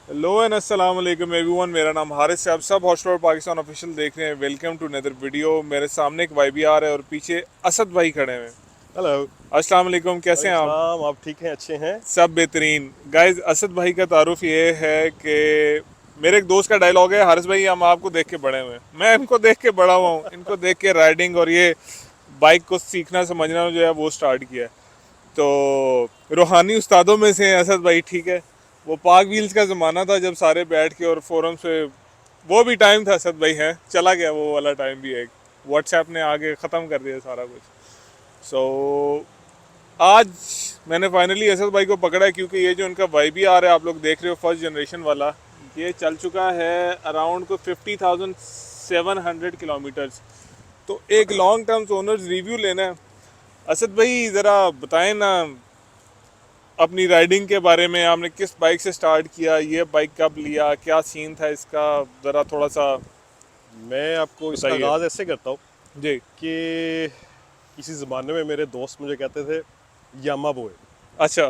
Hello and अस्सलाम वालेकुम everyone. मेरा नाम हारिस है। आप सब हॉट स्टॉर पाकिस्तान ऑफिशियल देख रहे हैं। Welcome to another video. मेरे सामने एक भाई भी आ रहा है और पीछे असद भाई खड़े हैं। हेलो। अस्सलाम वालेकुम, कैसे हैं वालेकुम आप? सलाम। आप ठीक हैं? अच्छे हैं? सब बेहतरीन। गाइस, असद भाई का तारुफ ये है कि मेरे एक दोस्त का डायलॉग है, हारिस भाई हम आपको देख के बड़े हुए हैं। मैं इनको देख के बड़ा हुआ हूँ, इनको देख के राइडिंग और ये बाइक को सीखना समझना जो है वो स्टार्ट किया है। तो रूहानी उस्तादों में से हैं असद भाई, ठीक है। वो पाक व्हील्स का ज़माना था जब सारे बैठ के और फोरम से, वो भी टाइम था असद भाई, है चला गया वो वाला टाइम भी। एक व्हाट्सएप ने आगे ख़त्म कर दिया सारा कुछ। सो आज मैंने फाइनली असद भाई को पकड़ा है, क्योंकि ये जो इनका वाई बी आर है आप लोग देख रहे हो, फर्स्ट जनरेशन वाला, ये चल चुका है अराउंड को 50,700 किलोमीटर्स। तो एक लॉन्ग टर्म ओनर्स रिव्यू लेना है। असद भाई ज़रा बताएं ना अपनी राइडिंग के बारे में। आपने किस बाइक से स्टार्ट किया, ये बाइक कब लिया, क्या सीन था इसका, ज़रा थोड़ा सा मैं आपको इसका बताइए। आगाज़ ऐसे करता हूँ जी। कि किसी ज़माने में मेरे दोस्त मुझे कहते थे यामा बॉय। अच्छा।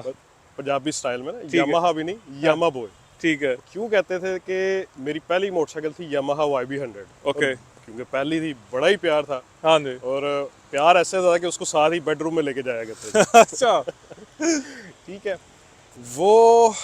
पंजाबी स्टाइल में ना, ठीक है। यामाहा भी नहीं, हाँ। यामा बॉय। ठीक है। क्यों कहते थे कि मेरी पहली मोटरसाइकिल थी यामाहा YB100। और ओके। क्योंकि पहली थी, बड़ा ही प्यार था। हाँ जी। और प्यार ऐसे था कि उसको साथ ही बेडरूम में लेके जाया करते थे। अच्छा। ठीक है। वो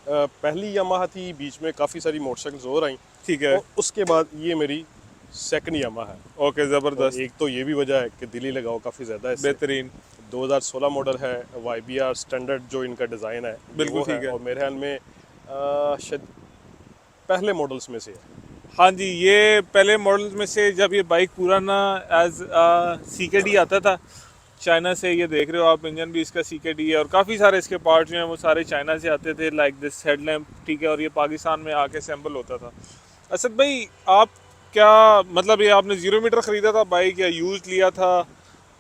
पहली यामाहा थी, बीच में काफ़ी सारी मोटरसाइकिल्स और आई। ठीक है। और उसके बाद ये मेरी सेकंड यामा है। ओके, और ज़बरदस्त। एक तो ये भी वजह है कि दिल्ली लगाओ काफ़ी ज़्यादा है इससे। बेहतरीन। 2016 मॉडल है। YBR स्टैंडर्ड जो इनका डिज़ाइन है ये बिल्कुल वो है। ठीक है। और मेरे ख्याल में शायद पहले मॉडल्स में से है। हाँ जी, ये पहले मॉडल्स में से, जब ये बाइक पूरा ना एज CKD आता था चाइना से। ये देख रहे हो आप, इंजन भी इसका CKD है और काफ़ी सारे इसके पार्ट्स जो हैं वो सारे चाइना से आते थे, लाइक दिस हेडलैम्प, ठीक है। और ये पाकिस्तान में आके असेंबल होता था। असद भाई, आप क्या मतलब, ये आपने 0 मीटर ख़रीदा था बाइक या यूज़ लिया था?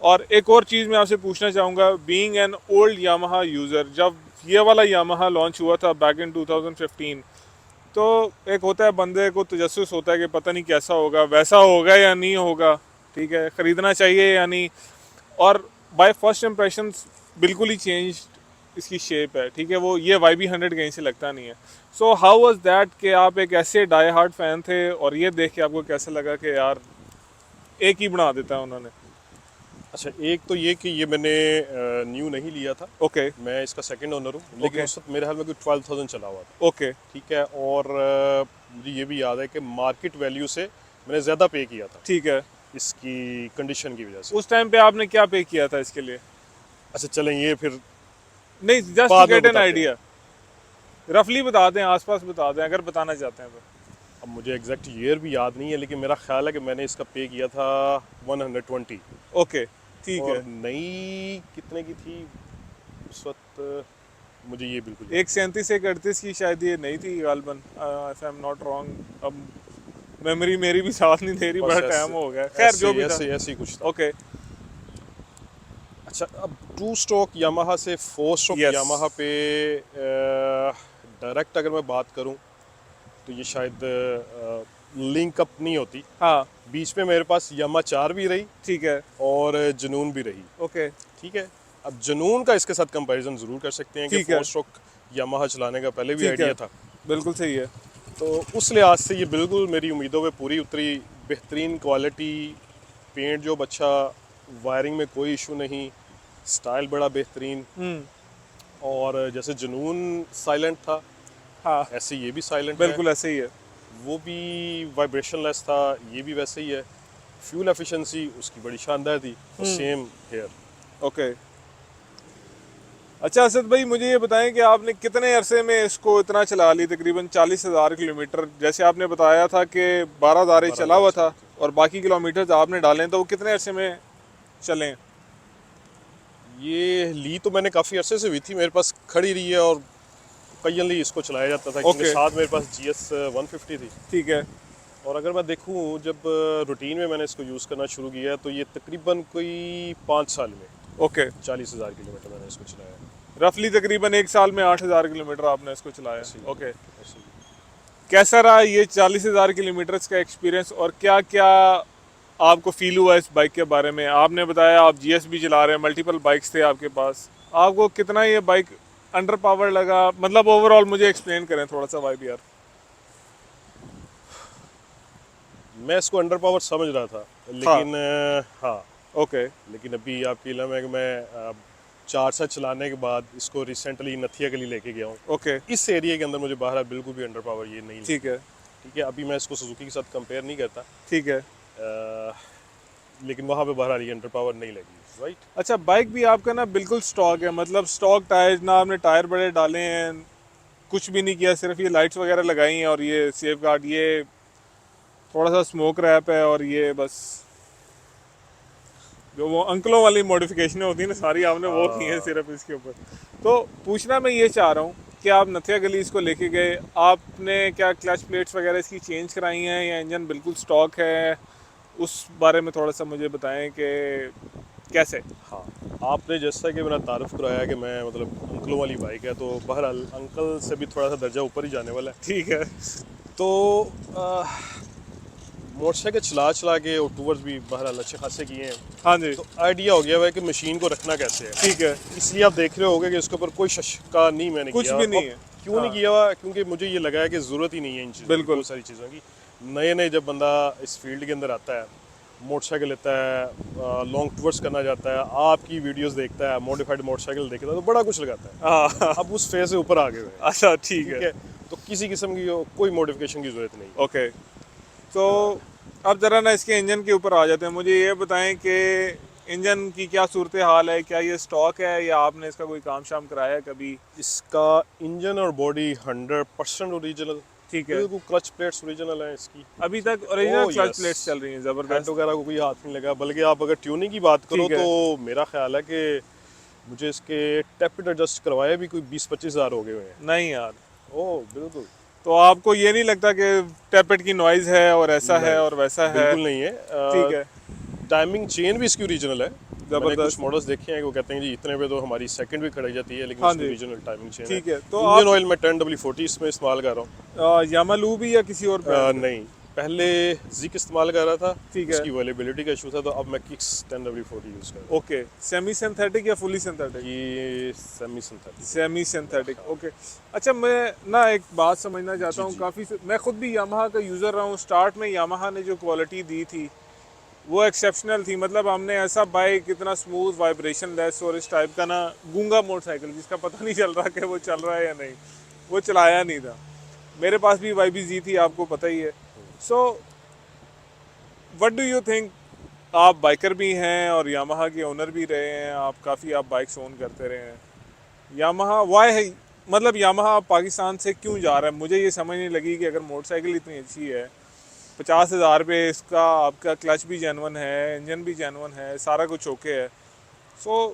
और एक और चीज़ मैं आपसे पूछना चाहूँगा, being an old Yamaha user, जब ये वाला यामाहा लॉन्च हुआ था बैक इन 2015, तो एक होता है बंदे को तजस्सुस होता है कि पता नहीं कैसा होगा, वैसा होगा या नहीं होगा, ठीक है, ख़रीदना चाहिए या नहीं। और बाय फर्स्ट इम्प्रेशन बिल्कुल ही चेंज इसकी शेप है, ठीक है। वो ये YB100 कहीं से लगता नहीं है। सो हाउ वाज दैट कि आप एक ऐसे डाई हार्ड फैन थे और ये देख के आपको कैसा लगा कि यार एक ही बना देता है उन्होंने? अच्छा, एक तो ये कि ये मैंने न्यू नहीं लिया था। ओके। मैं इसका सेकंड ओनर हूँ, लेकिन ओके। उस वक्त मेरे ख्याल में कोई 12,000 चला हुआ था। ओके। ठीक है। और मुझे ये भी याद है कि मार्केट वैल्यू से मैंने ज़्यादा पे किया था ठीक है। इसकी कंडीशन की वजह से। उस टाइम पे आपने क्या पे किया था इसके लिए? अच्छा, चलें ये फिर नहीं, जस्ट टू बाद में गेट एन बताते हैं। आइडिया। रफली बता दें, आसपास बता दें अगर बताना चाहते हैं तो। अब मुझे एग्जैक्ट ईयर भी याद नहीं है, लेकिन मेरा ख्याल है कि मैंने इसका पे किया था 120। ओके। ठीक और है। नई कितने की थी उस वक्त, मुझे ये बिल्कुल याद एक 37 एक 38 की शायद ये नहीं थी गालबन, if I am not wrong. अब मेमोरी मेरी भी साथ नहीं दे रही, नहीं। बड़ा बस टाइम ऐसे हो गया, खैर जो ऐसे भी था। ऐसे ऐसे ही कुछ था। ओके। अच्छा, अब टू स्ट्रोक यामाहा से फोर स्ट्रोक यस। यामाहा पे डायरेक्ट अगर मैं बात करूं तो ये शायद लिंक अप नहीं होती। हाँ। बीच में मेरे पास यामा 4 भी रही ठीक है। और जुनून भी रही। ओके। ठीक है। अब जुनून का इसके साथ कंपैरिजन ज़रूर कर सकते हैं कि ठीक है। फोर स्ट्रोक यामाहा चलाने का पहले भी ठीक है। आइडिया था। बिल्कुल सही है। तो उस लिहाज से ये बिल्कुल मेरी उम्मीदों पे पूरी उतरी। बेहतरीन क्वालिटी, पेंट जो अच्छा, वायरिंग में कोई इशू नहीं, स्टाइल बड़ा बेहतरीन। हम्म। और जैसे जुनून साइलेंट था, हाँ। ऐसे ये भी साइलेंट है। बिल्कुल ऐसे ही है। वो भी वाइब्रेशन लेस था, ये भी वैसे ही है। फ्यूल एफिशिएंसी उसकी बड़ी शानदार थी। और सेम हेयर। ओके। अच्छा असद भाई, मुझे ये बताएं कि आपने कितने अरसे में इसको इतना चला ली, तकरीबन 40,000 किलोमीटर, जैसे आपने बताया था कि 12,000 ही चला 12,000 हुआ था चला था। और बाकी किलोमीटर आपने डालें, तो वो कितने अरसे में चलें? ये ली तो मैंने काफ़ी अरसे से हुई थी, मेरे पास खड़ी रही है। और कई इसको चलाया जाता था क्योंकि ओके। साथ मेरे पास GS 150 थी। ठीक है। और अगर मैं देखूं, जब रूटीन में मैंने इसको यूज़ करना शुरू किया तो ये तकरीबन कोई 5 साल में ओके। 40,000 किलोमीटर मैंने इसको चलाया। रफली तकरीबन एक साल में 8,000 किलोमीटर आपने इसको चलाया। ऐसे ही ओके। ऐसे ही। कैसा रहा ये 40,000 किलोमीटर का एक्सपीरियंस, और क्या क्या आपको फील हुआ इस बाइक के बारे में? आपने बताया आप GS भी चला रहे हैं, मल्टीपल बाइक्स थे आपके पास, आपको कितना ये बाइक अंडर पावर लगा, मतलब ओवरऑल मुझे एक्सप्लेन करें थोड़ा सा वाइब यार। मैं इसको अंडर पावर समझ रहा था, लेकिन हाँ, ओके लेकिन अभी आपकी इलम है कि मैं 4 साल चलाने के बाद इसको रिसेंटली नथिया गली लेके गया हूँ। ओके इस एरिया के अंदर मुझे बाहर बिल्कुल भी अंडर पावर ये नहीं ठीक है ठीक है। अभी मैं इसको सुजुकी के साथ कंपेयर नहीं करता, ठीक है। लेकिन वहाँ पे बाहर ये अंडर पावर नहीं लगी, राइट। अच्छा, बाइक भी आपका ना बिल्कुल स्टॉक है, मतलब स्टॉक टायर ना, आपने टायर बड़े डाले हैं, कुछ भी नहीं किया, सिर्फ ये लाइट्स वगैरह लगाई हैं और ये सेफ गार्ड, ये थोड़ा सा स्मोक रैप है और ये बस जो वो अंकलों वाली मॉडिफिकेशनें होती हैं ना सारी आपने वो की हैं सिर्फ इसके ऊपर। तो पूछना मैं ये चाह रहा हूँ कि आप नथिया गली इसको लेके गए, आपने क्या क्लच प्लेट्स वगैरह इसकी चेंज कराई हैं या इंजन बिल्कुल स्टॉक है, उस बारे में थोड़ा सा मुझे बताएं कि कैसे। हाँ, आपने जैसा कि मेरा तारुफ कराया कि मैं मतलब अंकलों वाली बाइक है, तो बहरहाल अंकल से भी थोड़ा सा दर्जा ऊपर ही जाने वाला है। ठीक है। तो मोटरसाइकिल चला चला के और टूवर्स भी बहरहाल अच्छे खासे किए हैं, हाँ जी तो आइडिया हो गया हुआ है कि मशीन को रखना कैसे है। ठीक है। इसलिए आप देख रहे होगे कि इसके ऊपर कोई शश का नहीं मैंने कुछ किया। भी नहीं और है। क्यों नहीं किया हुआ, क्योंकि मुझे ये लगा है कि ज़रूरत ही नहीं है इन चीज़ों की, बिल्कुल। बहुत सारी चीज़ों की। नए नए जब बंदा इस फील्ड के अंदर आता है, मोटरसाइकिल लेता है, लॉन्ग टूर्स करना चाहता है, आपकी वीडियोस देखता है, मॉडिफाइड मोटरसाइकिल देखता है, तो बड़ा कुछ लगाता है। हाँ अब उस फेज से ऊपर आ गए हुए हैं, अच्छा ठीक ठीक है। है। तो किसी किस्म की कोई मॉडिफिकेशन की ज़रूरत नहीं। ओके, तो अब ज़रा ना इसके इंजन के ऊपर आ जाते हैं। मुझे ये बताएं कि इंजन की क्या सूरत हाल है, क्या ये स्टॉक है या आपने इसका कोई काम शाम कराया है कभी। इसका इंजन और बॉडी 100% ओरिजिनल, ठीक है, बिल्कुल क्लच प्लेट्स ओरिजिनल हैं इसकी। अभी तक ओरिजिनल क्लच yes. प्लेट्स चल रही हैं, हेड ज़बरदस्त। वगैरह को कोई हाथ नहीं लगा, बल्कि आप अगर ट्यूनिंग की बात करो ठीक है। तो मेरा ख्याल है कि मुझे इसके टैपिट एडजस्ट करवाए भी कोई 20-25 हज़ार हो गए हुए हैं। नहीं यार, ओह बिल्कुल। तो आपको ये नहीं लगता कि टैपेट की नॉइज़ है और ऐसा है नहीं, और वैसा है। बिल्कुल नहीं ठीक है। है, टाइमिंग चेन भी इसकी ओरिजिनल है। मैंने कुछ ज़बरदस्त। मॉडल्स देखे हैं कि वो कहते हैं जी इतने पे तो हमारी सेकंड भी खड़ी जाती है, लेकिन हाँ इसकी जी ओरिजिनल टाइमिंग चेन है। ठीक है। तो इंजन आप ऑयल मैं 10W40 इसमें इस्तेमाल कर रहा हूँ। यामालू भी या किसी और ब्रांड में? नहीं, पहले जिक इस्तेमाल कर रहा था, ठीक है। उसकी अवेलेबिलिटी का इशू था, तो अब मैं किक्स 10W40 यूज़ कर रहा हूँ। ओके, सेमी सिंथेटिक या फुली सिंथेटिक? ये semi synthetic. Semi synthetic, okay. अच्छा, मैं ना एक बात समझना चाहता हूँ, काफ़ी मैं खुद भी यामाहा का यूज़र रहा हूँ। स्टार्ट में यामाहा ने जो क्वालिटी दी थी वो एक्सेप्शनल थी, मतलब हमने ऐसा बाइक इतना स्मूथ वाइब्रेशन लेस और इस टाइप का ना गूंगा मोटरसाइकिल जिसका पता नहीं चल रहा कि वो चल रहा है या नहीं, वो चलाया नहीं था। मेरे पास भी YBZ थी, आपको पता ही है। So what do you think, आप बाइकर भी हैं और यामाहा के ओनर भी रहे हैं, आप काफ़ी आप बाइक्स ओन करते रहे हैं। यामाहा वाई है, मतलब यामाहा पाकिस्तान से क्यों जा रहा है? मुझे ये समझ नहीं लगी कि अगर मोटरसाइकिल इतनी अच्छी है, 50,000 रुपये इसका, आपका क्लच भी जेनवन है, इंजन भी जेनवन है, सारा कुछ ओके है, सो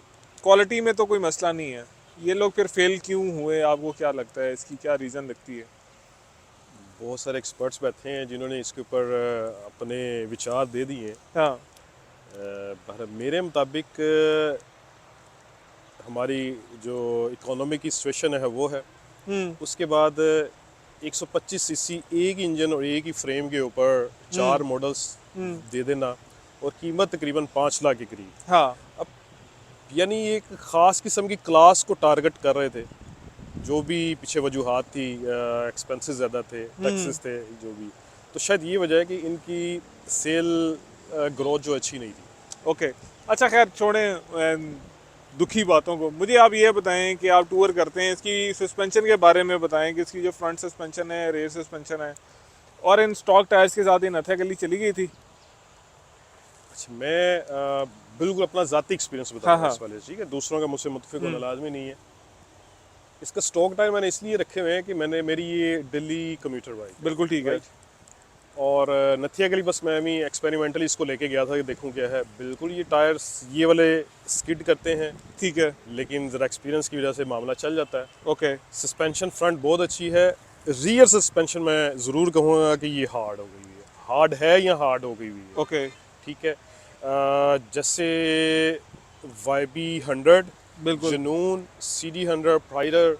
क्वालिटी में तो कोई मसला नहीं है, ये लोग फिर फेल क्यों हुए? आपको क्या लगता है, इसकी क्या रीज़न लगती है? बहुत सारे एक्सपर्ट्स बैठे हैं जिन्होंने इसके ऊपर अपने विचार दे दिए हैं। हाँ मेरे मुताबिक हमारी जो इकोनॉमी की सिचुएशन है वो है, उसके बाद 125cc एक इंजन और एक ही फ्रेम के ऊपर 4 मॉडल्स दे देना और कीमत तकरीबन 5 लाख के करीब। हाँ अब यानी एक ख़ास किस्म की क्लास को टारगेट कर रहे थे, जो भी पीछे वजूहात थी, एक्सपेंसेस ज़्यादा थे, टैक्सेस थे, जो भी, तो शायद ये वजह है कि इनकी सेल ग्रोथ जो अच्छी नहीं थी। ओके। अच्छा खैर छोड़ें दुखी बातों को, मुझे आप ये बताएं कि आप टूर करते हैं, इसकी सस्पेंशन के बारे में बताएं कि इसकी जो फ्रंट सस्पेंशन है, रेयर सस्पेंशन है, और इन स्टॉक टायर्स के साथ ये नथिया गली चली गई थी। अच्छा, मैं बिल्कुल अपना ज़ाती एक्सपीरियंस बताऊंगा हाँ। इस वाले, ठीक है, दूसरों का मुझसे मुतफिक होना लाजमी नहीं है। इसका स्टॉक टायर मैंने इसलिए रखे हुए हैं कि मेरी ये दिल्ली कम्यूटर बाइक, बिल्कुल ठीक है। और नथिया गली बस मैं भी एक्सपेरिमेंटली इसको लेके गया था कि देखूं क्या है। बिल्कुल ये टायर्स ये वाले स्किड करते हैं, ठीक है। लेकिन ज़रा एक्सपीरियंस की वजह से मामला चल जाता है। ओके। सस्पेंशन फ्रंट बहुत अच्छी है, रियर सस्पेंशन मैं ज़रूर कहूँगा कि ये हार्ड हो गई हुई है, हार्ड है या हार्ड हो गई हुई है, ओके। ठीक है। जैसे YB100, बिल्कुल। जनून, CD100, प्राइडर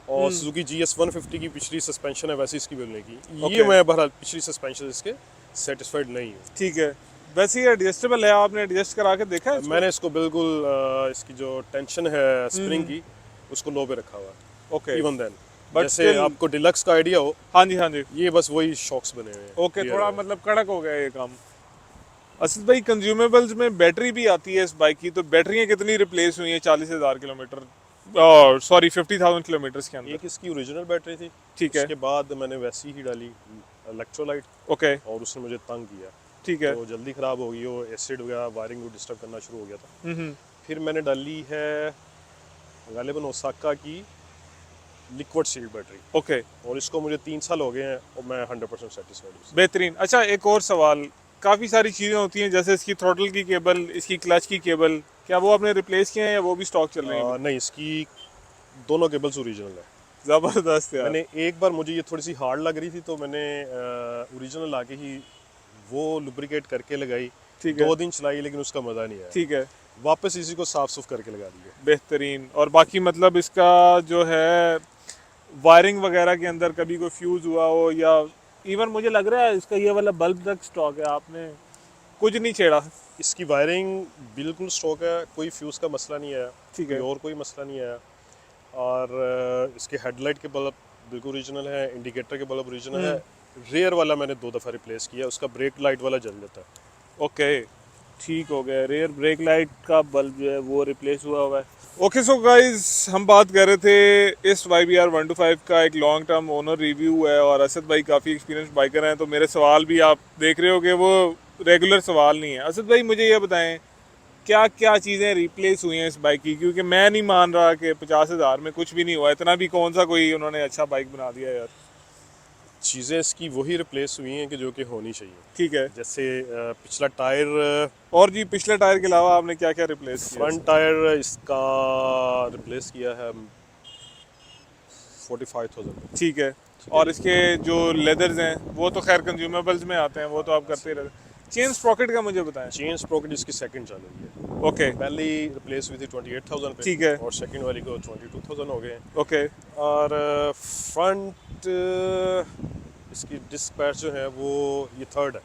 और सुजुकी GS150 की पिछली सस्पेंशन है, वैसे इसकी मिलने की ये मैं बहरहाल पिछली सस्पेंशन इसके सेटिस्फाइड नहीं हूँ। ठीक है। वैसे ये एडजस्टेबल है, आपने एडजस्ट करा के देखा है इसको? मैंने इसको बिल्कुल इसकी जो टेंशन है स्प्रिंग की, उसको लो पे रखा हुआ है। Okay. इवन देन, But जैसे still- आपको डिलक्स का आइडिया हो, हाँ जी, हाँ जी। ये बस वही शॉक्स बने हुए हैं। ओके, Rear थोड़ा में। मतलब कड़क हो गया ये काम। असद भाई, कंज्यूमेबल्स में बैटरी भी आती है इस बाइक की, तो बैटरियाँ कितनी रिप्लेस हुई हैं 40,000 किलोमीटर, और सॉरी 50,000 किलोमीटर के अंदर? एक इसकी ओरिजिनल बैटरी थी, ठीक है। उसके बाद मैंने वैसी ही डाली इलेक्ट्रोलाइट, ओके, और उसने मुझे तंग किया, ठीक है। तो जल्दी ख़राब हो गई, वो एसिड वगैरह वायरिंग को डिस्टर्ब करना शुरू हो गया था। हम्म। फिर मैंने डाली है गालिबन ओसाका की लिक्विड सील्ड बैटरी, ओके, और इसको मुझे 3 साल हो गए हैं और मैं 100% सेटिस्फाइड हूँ। बेहतरीन। अच्छा, एक और सवाल, काफ़ी सारी चीज़ें होती हैं जैसे इसकी थ्रोटल की केबल, इसकी क्लच की केबल, क्या वो आपने रिप्लेस किए हैं या वो भी स्टॉक चल रही हैं? नहीं, इसकी दोनों केबल्स ओरिजिनल है। ज़बरदस्त यार। मैंने एक बार, मुझे ये थोड़ी सी हार्ड लग रही थी, तो मैंने ओरिजिनल आके ही वो लुब्रिकेट करके लगाई, ठीक है। 2 दिन चलाई, लेकिन उसका मज़ा नहीं आया। ठीक है, वापस इसी को साफ सुफ करके लगा दिया। बेहतरीन। और बाकी मतलब इसका जो है वायरिंग वगैरह के अंदर कभी कोई फ्यूज़ हुआ हो, या इवन मुझे लग रहा है इसका ये वाला बल्ब तक स्टॉक है, आपने कुछ नहीं छेड़ा? इसकी वायरिंग बिल्कुल स्टॉक है, कोई फ्यूज़ का मसला नहीं आया, ठीक है। कोई और कोई मसला नहीं आया। और इसके हेडलाइट के बल्ब बिल्कुल ओरिजिनल है, इंडिकेटर के बल्ब ओरिजिनल है। रेयर वाला मैंने 2 दफ़ा रिप्लेस किया, उसका ब्रेक लाइट वाला जल जाता है। ओके, ठीक हो गया। रेयर ब्रेक लाइट का बल्ब जो है वो रिप्लेस हुआ हुआ है। ओके, सो गाइस, हम बात कर रहे थे इस YBR 125 का एक लॉन्ग टर्म ओनर रिव्यू है, और असद भाई काफ़ी एक्सपीरियंस बाइकर हैं, तो मेरे सवाल भी आप देख रहे हो कि वो रेगुलर सवाल नहीं है। असद भाई, मुझे ये बताएं क्या क्या चीज़ें रिप्लेस हुई हैं इस बाइक की, क्योंकि मैं नहीं मान रहा कि 50,000 में कुछ भी नहीं हुआ। इतना भी कौन सा कोई उन्होंने अच्छा बाइक बना दिया यार। चीज़ें इसकी वही रिप्लेस हुई हैं कि जो कि होनी चाहिए। ठीक है। जैसे पिछला टायर, और जी, पिछले टायर के अलावा आपने क्या क्या रिप्लेस किया? फ्रंट टायर इसका रिप्लेस किया है 45,000 में। ठीक है। और इसके जो लेदर्स हैं वो तो खैर कंज्यूमेबल्स में आते हैं, वो तो आप करते ही रहते हैं। चेन स्प्रॉकेट का मुझे बताएं। चेन स्प्रॉकेट इसकी सेकंड चल रही है। ओके, पहली रिप्लेस हुई थी 28,000 पे, ठीक है। और सेकंड वाली को 22,000 हो गए हैं। ओके, और फ्रंट इसकी डिस्क पैड जो है वो ये थर्ड है।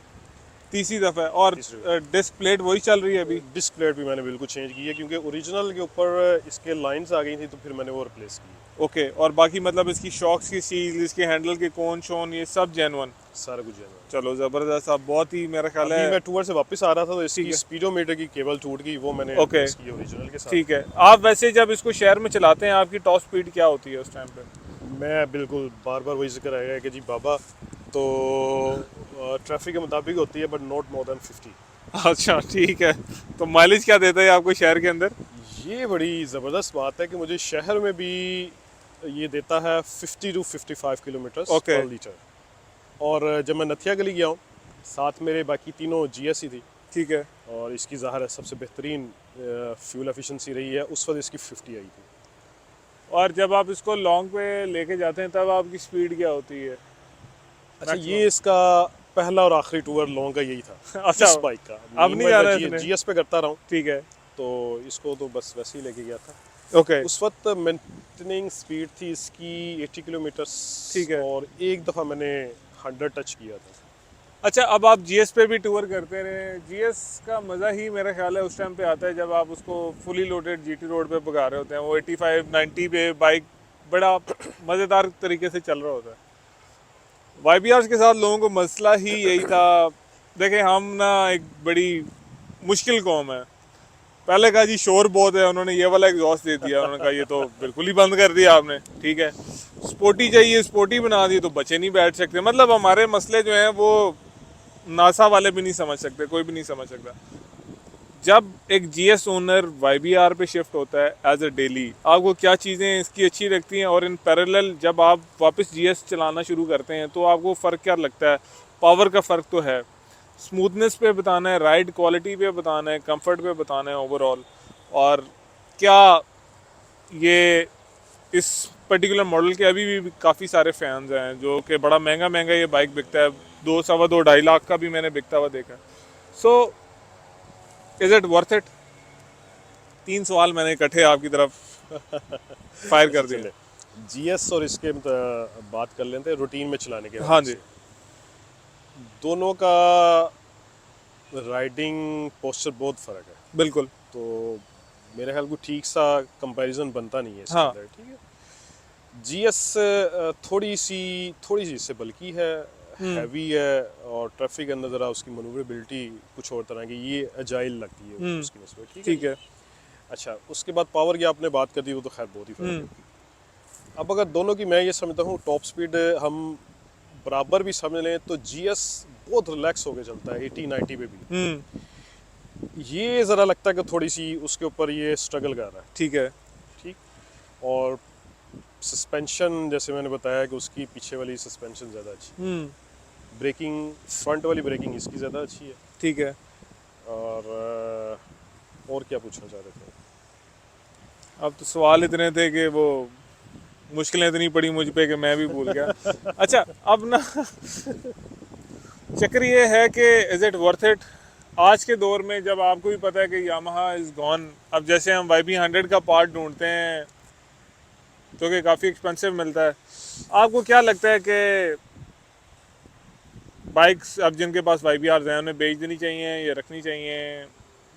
तीसरी दफ़ा है। और तीसरी। डिस्क प्लेट वही चल रही है अभी? डिस्क प्लेट भी मैंने बिल्कुल चेंज की है, क्योंकि ओरिजिनल के ऊपर इसके लाइंस आ गई थी, तो फिर मैंने वो रिप्लेस की। ओके, और बाकी मतलब इसकी शॉक्स की सील, इसके हैंडल के कोन शोन, ये सब जेन्युइन? सारा कुछ है। चलो ज़बरदस्त। आप बहुत ही, मेरा ख्याल अभी है। मैं टूर से वापस आ रहा था, तो ठीक इसकी है। स्पीडोमीटर की केबल टूट गई, वो मैंने ओके। रिप्लेस की ओरिजिनल के साथ। ठीक है। आप वैसे जब इसको शहर में चलाते हैं आपकी टॉप स्पीड क्या होती है उस टाइम पे? मैं बिल्कुल बार बार वही जिक्र आएगा कि जी बाबा, तो ट्रैफिक के मुताबिक होती है, बट नॉट मोर देन 50। अच्छा, ठीक है। तो माइलेज क्या देता है आपको शहर के अंदर? ये बड़ी ज़बरदस्त बात है कि मुझे शहर में भी ये देता है 50 टू 55 किलोमीटर ओके। पर लीटर। और जब मैं नथिया गली गया हूँ, साथ मेरे बाकी तीनों GS ही थी, ठीक है। और इसकी ज़ाहिर है सबसे बेहतरीन फ्यूल एफिशिएंसी रही है। उस वक्त इसकी 50 आई थी। और जब आप इसको लॉन्ग पे लेके जाते हैं तब आपकी स्पीड क्या होती है? अच्छा, ये इसका पहला और आखिरी टूर लॉन्ग का यही था। अच्छा, इस बाइक का अब नहीं जाना इसने? GS पे करता रहा हूँ, ठीक है। तो इसको तो बस वैसे ही लेके गया था। ओके, उस वक्त मेंटेनिंग स्पीड थी इसकी 80 किलोमीटर, ठीक है। और एक दफ़ा मैंने 100 टच किया था। अच्छा, अब आप GS पे भी टूर करते रहे। GS का मज़ा ही मेरा ख्याल है उस टाइम पे आता है जब आप उसको फुली लोडेड GT रोड पे भगा रहे होते हैं। वो 85-90 पे बाइक बड़ा मज़ेदार तरीके से चल रहा होता है। YBRs के साथ लोगों को मसला ही यही था। देखें, हम ना एक बड़ी मुश्किल कौम है। पहले कहा जी शोर बहुत है, उन्होंने ये वाला एग्जॉस्ट दे दिया, उन्होंने कहा ये तो बिल्कुल ही बंद कर दिया आपने। ठीक है, स्पोर्टी चाहिए, स्पोर्टी बना दी, तो बच्चे नहीं बैठ सकते। मतलब हमारे मसले जो हैं वो नासा वाले भी नहीं समझ सकते, कोई भी नहीं समझ सकता। जब एक GS ओनर YBR पे शिफ्ट होता है एज अ डेली, आपको क्या चीज़ें इसकी अच्छी लगती हैं, और इन पैरेलल जब आप वापस GS चलाना शुरू करते हैं तो आपको फ़र्क क्या लगता है? पावर का फ़र्क तो है, स्मूथनेस पे बताना है, राइड क्वालिटी पे बताना है, कंफर्ट पे बताना है ओवरऑल, और क्या ये इस पर्टिकुलर मॉडल के अभी भी काफ़ी सारे फैंस हैं जो कि बड़ा महंगा महंगा ये बाइक बिकता है, 2 सवा 2-2.5 लाख का भी मैंने बिकता हुआ देखा। So is it worth it? 3 सवाल मैंने इकट्ठे आपकी तरफ फायर कर दिए। GS और इसके बात कर लेते हैं रूटीन में चलाने के। हाँ जी। दोनों का राइडिंग पोस्चर बहुत फ़र्क है, बिल्कुल। तो मेरे ख्याल को ठीक सा कंपैरिजन बनता नहीं है इसके हाँ। अंदर। ठीक है, GS थोड़ी सी इससे बल्कि है, हैवी है, और ट्रैफिक के अंदर ज़रा उसकी मनूवरेबिलिटी कुछ और तरह की, ये अजाइल लगती है उसकी नस्बत। ठीक है। अच्छा, उसके बाद पावर की आपने बात कर दी, वो तो खैर बहुत ही फर्क है। अब अगर दोनों की मैं ये समझता हूँ टॉप स्पीड हम बराबर भी समझ लें तो GS बहुत रिलैक्स होकर चलता है 80-90 पे भी। ये ज़रा लगता है कि थोड़ी सी उसके ऊपर ये स्ट्रगल कर रहा है। ठीक है। ठीक। और सस्पेंशन जैसे मैंने बताया कि उसकी पीछे वाली सस्पेंशन ज़्यादा अच्छी, ब्रेकिंग फ्रंट वाली ब्रेकिंग इसकी ज़्यादा अच्छी है। ठीक है। और क्या पूछना चाह रहे थे? अब तो सवाल इतने थे कि वो मुश्किलें इतनी पड़ी मुझ पे कि मैं भी भूल गया। अच्छा, अब ना चक्कर ये है कि इज़ इट वर्थ इट आज के दौर में, जब आपको भी पता है कि यामाहा इज़ गॉन। अब जैसे हम YB100 का पार्ट ढूंढते हैं जो कि काफ़ी एक्सपेंसिव मिलता है, आपको क्या लगता है कि बाइक्स अब जिनके पास YBRs हैं उन्हें बेच देनी चाहिए या रखनी चाहिए?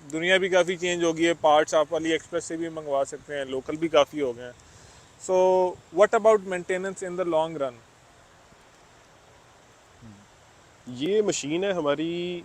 दुनिया भी काफ़ी चेंज हो गई है, पार्ट्स आप अली एक्सप्रेस से भी मंगवा सकते हैं, लोकल भी काफ़ी हो गए हैं। So what about maintenance in the long run? ये मशीन है हमारी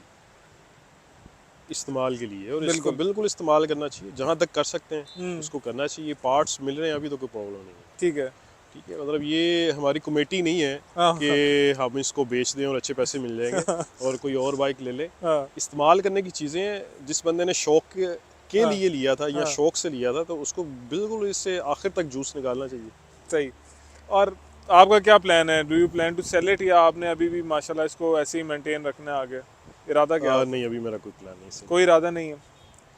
इस्तेमाल के लिए, और इसको बिल्कुल। बिल्कुल इस्तेमाल करना चाहिए, जहाँ तक कर सकते हैं उसको करना चाहिए। पार्ट्स मिल रहे हैं अभी तो कोई प्रॉब्लम नहीं है। ठीक है। ठीक है, मतलब ये हमारी कमेटी नहीं है हाँ, कि हम इसको बेच दें और अच्छे पैसे मिल जाएंगे और कोई और बाइक ले ले। हाँ, इस्तेमाल करने की चीज़ें हैं। जिस बंदे ने शौक के हाँ, लिए लिया था या हाँ। शौक से लिया था, तो उसको बिल्कुल इससे आखिर तक जूस निकालना चाहिए। सही। और आपका क्या प्लान है? Do you plan to sell it, या आपने अभी भी माशाल्लाह इसको ऐसे ही मेंटेन रखना है आगे? इरादा क्या है? नहीं, अभी मेरा कोई प्लान नहीं है। कोई इरादा नहीं है।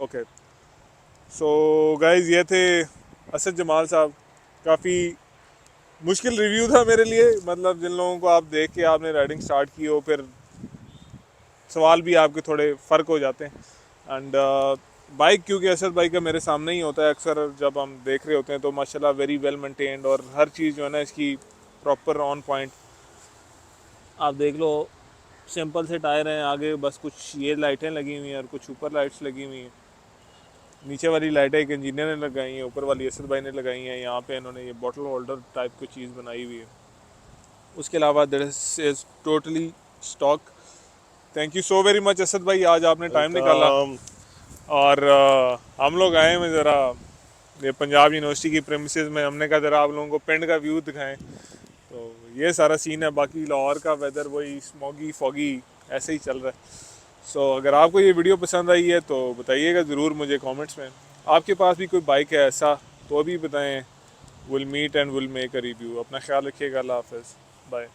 ओके। सो गाइज, ये थे असद जमाल साहब। काफ़ी मुश्किल रिव्यू था मेरे लिए, मतलब जिन लोगों को आप देख के आपने राइडिंग स्टार्ट की हो, फिर सवाल भी आपके थोड़े फ़र्क हो जाते हैं। एंड बाइक क्योंकि असद बाइक का मेरे सामने ही होता है अक्सर, जब हम देख रहे होते हैं तो माशाल्लाह वेरी वेल मेंटेन्ड, और हर चीज़ जो है ना इसकी प्रॉपर ऑन पॉइंट। आप देख लो, सिंपल से टायर हैं, आगे बस कुछ ये लाइटें लगी हुई हैं और कुछ ऊपर लाइट्स लगी हुई हैं। नीचे वाली लाइटें एक इंजीनियर ने लगाई हैं, ऊपर वाली असद भाई ने लगाई हैं। यहाँ पे इन्होंने ये बॉटल होल्डर टाइप की चीज़ बनाई हुई है। उसके अलावा this is totally stock. Thank you so very much Asad भाई, आज आपने टाइम निकाला। और हम लोग आए हैं ज़रा ये पंजाब यूनिवर्सिटी की प्रेमिसेस में, हमने कहा ज़रा आप लोगों को पिंड का व्यू दिखाएं। तो ये सारा सीन है। बाकी लाहौर का वेदर वही स्मॉगी फॉगी ऐसे ही चल रहा है। सो अगर आपको ये वीडियो पसंद आई है तो बताइएगा ज़रूर मुझे कमेंट्स में। आपके पास भी कोई बाइक है ऐसा तो भी बताएं। Will meet and will make a review. अपना ख्याल रखिएगा। अल्लाह हाफ़िज़। बाय।